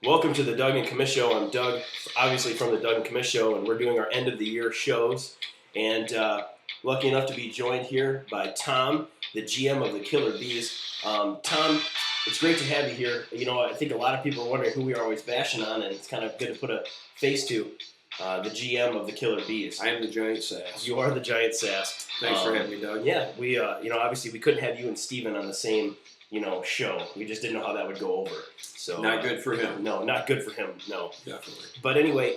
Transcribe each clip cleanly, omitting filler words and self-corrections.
Welcome to the Doug and Commish Show. I'm Doug, obviously from the Doug and Commish Show, and we're doing our end of the year shows. And lucky enough to be joined here by Tom, the GM of the Killer Bees. Tom, it's great to have you here. You know, I think a lot of people are wondering who we are always bashing on, and it's kind of good to put a face to the GM of the Killer Bees. I am the Giant Sass. You are the Giant Sass. Thanks for having me, Doug. Yeah, we, obviously we couldn't have you and Steven on the same, show. We just didn't know how that would go over. So Not good for him. No, not good for him. No, Definitely. But anyway,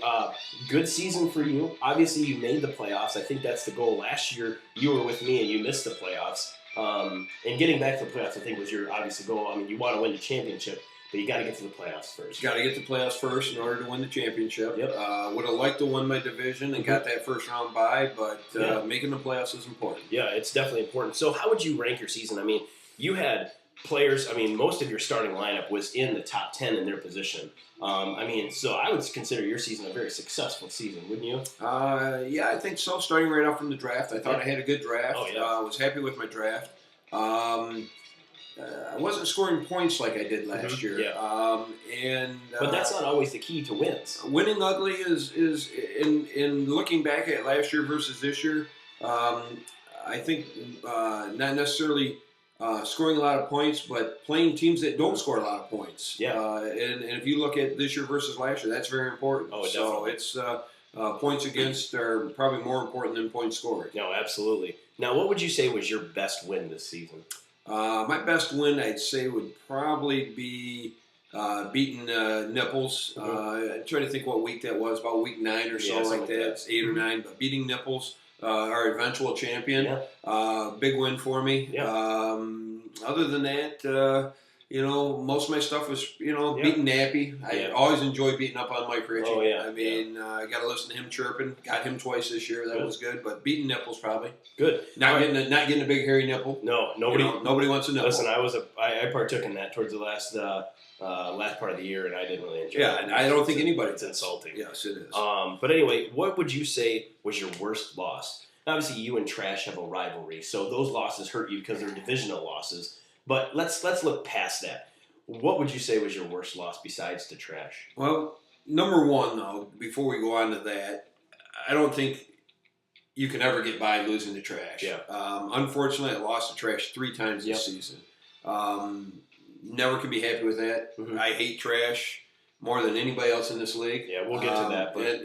good season for you. Obviously, you made the playoffs. I think that's the goal. Last year, you were with me and you missed the playoffs. And getting back to the playoffs, I think, was your obviously goal. I mean, you want to win the championship, but you got to get to the playoffs first. You got to get the playoffs first in order to win the championship. Yep. Would have liked to win my division and got that first round bye, but making the playoffs is important. Yeah, it's definitely important. So, how would you rank your season? I mean, you had players, most of your starting lineup was in the top 10 in their position. So I would consider your season a very successful season, wouldn't you? Yeah, I think so. Starting right off from the draft, I thought I had a good draft. Oh, yeah. I was happy with my draft. I wasn't scoring points like I did last year. Yeah. But that's not always the key to wins. Winning ugly is in looking back at last year versus this year, I think not necessarily scoring a lot of points, but playing teams that don't score a lot of points. Yeah. And if you look at this year versus last year, that's very important. Oh, so definitely. it's points against are probably more important than points scored. No, absolutely. Now, what would you say was your best win this season? My best win, I'd say, would probably be beating Nipples. I'm trying to think what week that was, about week 9 or so, like that. It's 8 or 9, but beating Nipples. Our eventual champion. Big win for me. Yeah. Other than that, most of my stuff was, beating Nappy. I always enjoy beating up on Mike Ritchie. Oh, yeah. I got to listen to him chirping. Got him twice this year. That was good. But beating Nipples probably. Good. Not getting a big hairy nipple. No, nobody wants a nipple. Listen, I partook in that towards the last part of the year, and I didn't really enjoy it. Yeah, and I don't think anybody. It's insulting. Yes, it is. But anyway, what would you say was your worst loss? Obviously, you and Trash have a rivalry, so those losses hurt you because they're divisional losses. But let's look past that. What would you say was your worst loss besides to Trash? Well, number one, though, before we go on to that, I don't think you can ever get by losing to Trash. Yeah. Unfortunately, I lost to Trash 3 times this season. Never can be happy with that. Mm-hmm. I hate Trash more than anybody else in this league. Yeah, we'll get to that. But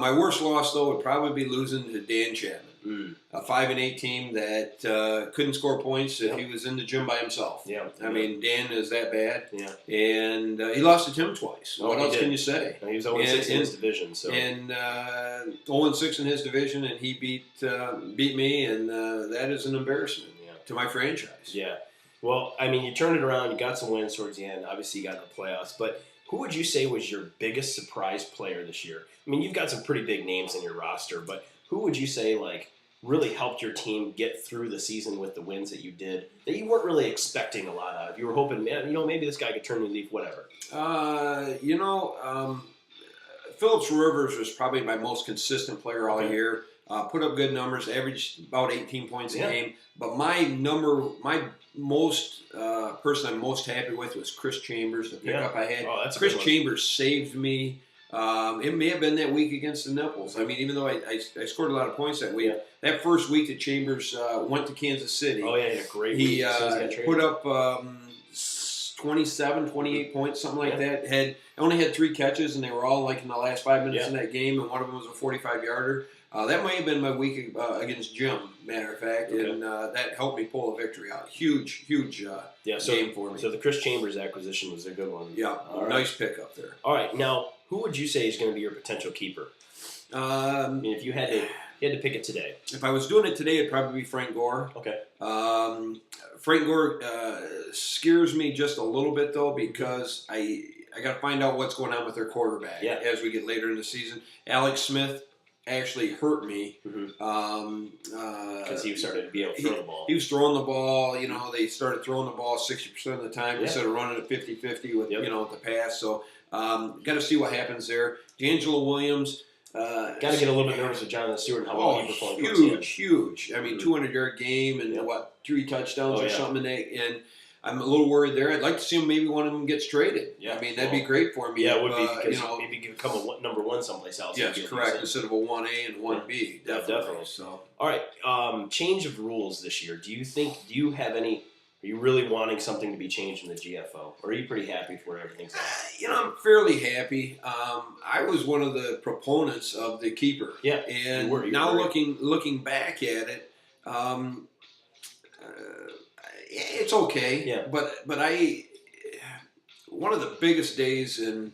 my worst loss, though, would probably be losing to Dan Chapman, a 5-8 team that couldn't score points if he was in the gym by himself. Yeah, I mean, Dan is that bad. Yeah, and he lost to Tim twice. What else can you say? He was 0-6 in his division. So 0-6 in his division, and he beat me, and that is an embarrassment to my franchise. Yeah. Well, you turned it around. You got some wins towards the end. Obviously, you got in the playoffs. But who would you say was your biggest surprise player this year? You've got some pretty big names in your roster, but who would you say really helped your team get through the season with the wins that you did that you weren't really expecting a lot of? You were hoping, maybe this guy could turn the leaf, whatever. Phillips Rivers was probably my most consistent player all year. Put up good numbers, averaged about 18 points a game. But my person I'm most happy with was Chris Chambers, the pickup I had. Oh, that's Chris Chambers saved me. It may have been that week against the Nipples. even though I scored a lot of points that week, that first week that Chambers went to Kansas City. Oh, yeah, great week. He put up 27, 28 points, something like that. Only had 3 catches, and they were all in the last 5 minutes in that game, and one of them was a 45-yarder. That might have been my week against Jim, matter of fact, and that helped me pull a victory out. Huge game for me. So the Chris Chambers acquisition was a good one. Yeah, nice pickup there. All right, now who would you say is going to be your potential keeper? If you had to pick it today. If I was doing it today, it'd probably be Frank Gore. Okay. Frank Gore scares me just a little bit though because I got to find out what's going on with their quarterback as we get later in the season. Alex Smith actually hurt me because he started to be able to throw the ball. He was throwing the ball. They started throwing the ball 60% of the time instead of running at 50-50 with the pass. So got to see what happens there. D'Angelo Williams. Got to get a little bit nervous with Jonathan Stewart and how well he performed. Huge. 200-yard game and 3 touchdowns or something. And I'm a little worried there. I'd like to see him, maybe one of them gets traded. Yeah. I mean, that'd be great for me. Yeah, it would be, because you know, maybe become a number one someplace else. yes, correct. Instead of a 1A and 1B. Yeah, definitely. So, all right, change of rules this year. Do you have any? Are you really wanting something to be changed in the GFO, or are you pretty happy for where everything's at? you know, I'm fairly happy. I was one of the proponents of the keeper. Yeah, and you were now right. looking back at it, it's okay. Yeah. But one of the biggest days in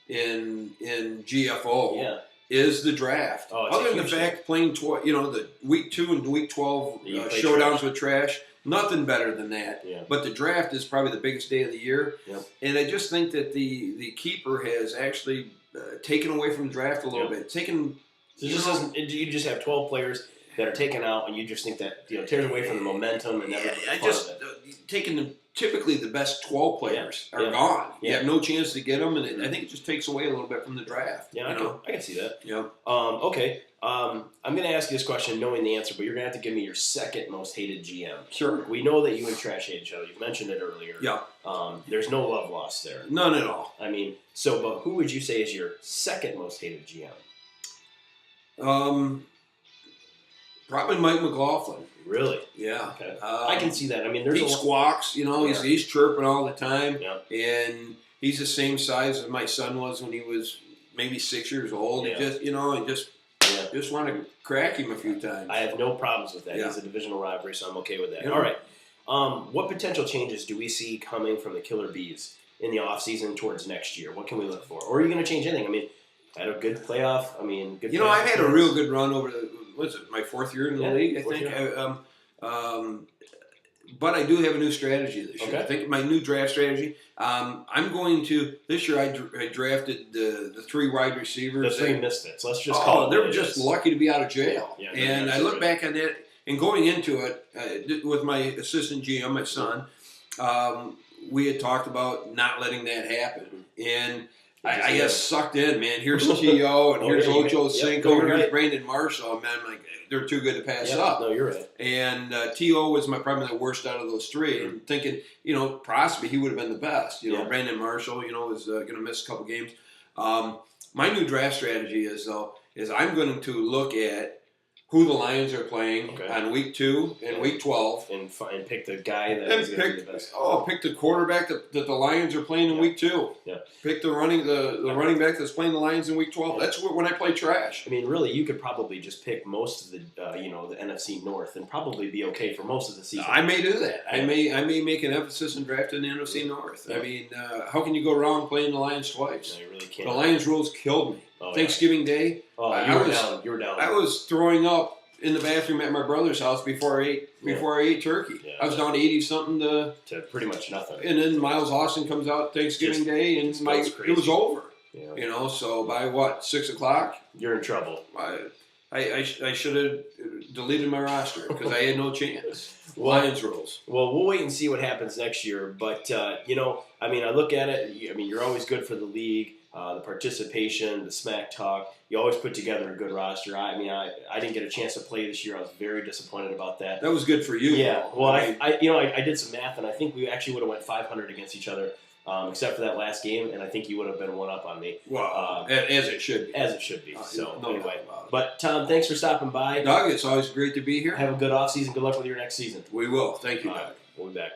GFO. Yeah. Is the draft. Oh, other than the fact playing the week 2 and week 12 showdowns with trash, nothing better than that. Yeah. But the draft is probably the biggest day of the year. Yep. And I just think that the keeper has actually taken away from the draft a little bit. Taken. So you just have 12 players that are taken out, and you just think that tears away from the momentum and everything. I just taking them. Typically, the best 12 players are gone. Yeah. You have no chance to get them, and I think it just takes away a little bit from the draft. Yeah, I can see that. Yeah. Okay. I'm going to ask you this question knowing the answer, but you're going to have to give me your second most hated GM. Sure. We know that you and Trash hate each other. You've mentioned it earlier. Yeah. There's no love lost there. None at all. I mean, but who would you say is your second most hated GM? Probably Mike McLaughlin. Really? Yeah. Okay. I can see that. I mean, there's he squawks. He's chirping all the time. Yeah. And he's the same size as my son was when he was maybe 6 years old. Yeah. And just want to crack him a few times. I have no problems with that. Yeah. He's a divisional rivalry, so I'm okay with that. Yeah. All right. What potential changes do we see coming from the Killer Bees in the offseason towards next year? What can we look for? Or are you going to change anything? I mean, had a good playoff. I mean, good. I've had a real good run over my 4th year in the league, I think. But I do have a new strategy this year. Okay. I think my new draft strategy. I'm going to this year. I drafted the 3 wide receivers. The 3 misfits. Let's just call it. They were just lucky to be out of jail. Yeah, and I look back on that and going into it with my assistant GM, my son. We had talked about not letting that happen, and I got sucked in, man. Here's T.O. and here's Ocho Cinco, and here's Brandon Marshall. Man, I'm like, they're too good to pass up. No, you're right. And T.O. was probably the worst out of those 3. And thinking, possibly he would have been the best. Brandon Marshall, was going to miss a couple games. My new draft strategy is I'm going to look at who the Lions are playing on week 2 and week 12. And pick the guy that is going to be the best. Pick the quarterback that the Lions are playing in week 2. Yeah. Pick the running back that's playing the Lions in week 12. That's when I play trash. I mean, really, you could probably just pick most of the the NFC North and probably be okay for most of the season. I may do that. I may make an emphasis in drafting the NFC North. Yeah. I mean, how can you go wrong playing the Lions twice? No, you really can't. The Lions rules killed me. Thanksgiving Day. You were down. I was throwing up in the bathroom at my brother's house before I ate turkey. Yeah. I was down 80-something to pretty much nothing. And then Miles Austin comes out Thanksgiving Day, and it was over. Yeah. So by 6 o'clock, you're in trouble. I should have deleted my roster because I had no chance. Lions rules. Well, we'll wait and see what happens next year. But I look at it. I mean, you're always good for the league. The participation, the smack talk. You always put together a good roster. I didn't get a chance to play this year. I was very disappointed about that. That was good for you. Yeah. Well, I did some math, and I think we actually would have went 500 against each other, except for that last game, and I think you would have been one up on me. Well, as it should be. As it should be. So anyway, about it. But Tom, thanks for stopping by. Doug, it's always great to be here. Have a good off season. Good luck with your next season. We will. Thank you, Doug. We'll be back.